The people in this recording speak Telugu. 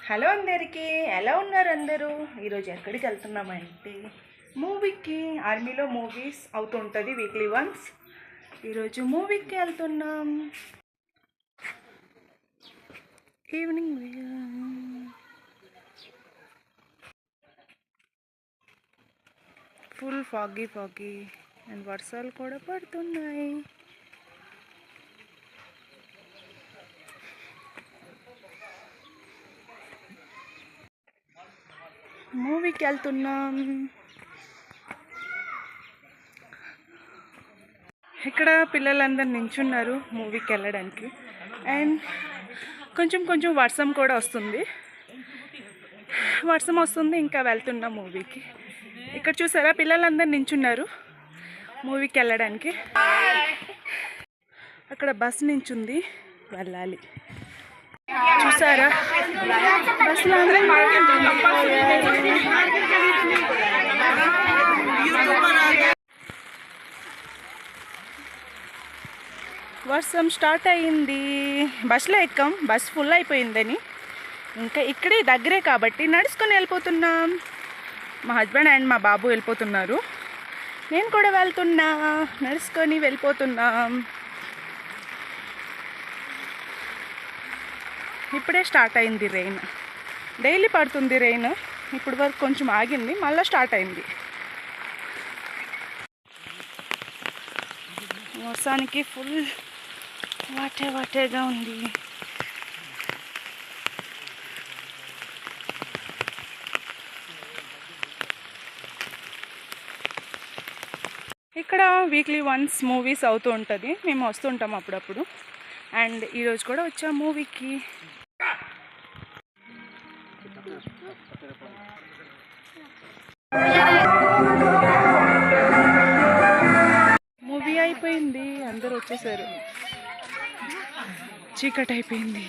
హలో అందరికీ, ఎలా ఉన్నారు అందరూ? ఈరోజు ఎక్కడికి వెళ్తున్నామంటే మూవీకి. ఆర్మీలో మూవీస్ అవుతుంటుంది వీక్లీ వన్స్. ఈరోజు మూవీకి వెళ్తున్నాం. ఈవినింగ్ ఫుల్ ఫాగీ అండ్ వర్షాలు కూడా పడుతున్నాయి. మూవీకి వెళ్తున్నాం. ఇక్కడ పిల్లలందరూ నించున్నారు మూవీకి వెళ్ళడానికి. అండ్ కొంచెం వర్షం కూడా వస్తుంది. ఇంకా వెళ్తున్నాం మూవీకి. ఇక్కడ చూసారా, పిల్లలందరూ నించున్నారు మూవీకి వెళ్ళడానికి. అక్కడ బస్ నించుంది, వెళ్ళాలి. చూసారా, బస్సులో వర్షం స్టార్ట్ అయ్యింది. బస్సులో ఎక్కాం, బస్ ఫుల్ అయిపోయిందని. ఇంకా ఇక్కడే దగ్గరే కాబట్టి నడుచుకొని వెళ్ళిపోతున్నాం. మా హస్బెండ్ అండ్ మా బాబు వెళ్ళిపోతున్నారు. నేను కూడా వెళ్తున్నా, నడుచుకొని వెళ్ళిపోతున్నాం. ఇప్పుడే స్టార్ట్ అయింది రెయిన్. డైలీ పడుతుంది రెయిన్. ఇప్పుడు వరకు కొంచెం ఆగింది, మళ్ళీ స్టార్ట్ అయింది. వర్షానికి ఫుల్ వాటేగా ఉంది. ఇక్కడ వీక్లీ వన్స్ మూవీస్ అవుతూ ఉంటుంది. మేము వస్తుంటాం అప్పుడప్పుడు. అండ్ ఈరోజు కూడా వచ్చాం మూవీకి. మూవీ అయిపోయింది, అందరూ వచ్చేసారు. చీకటి అయిపోయింది.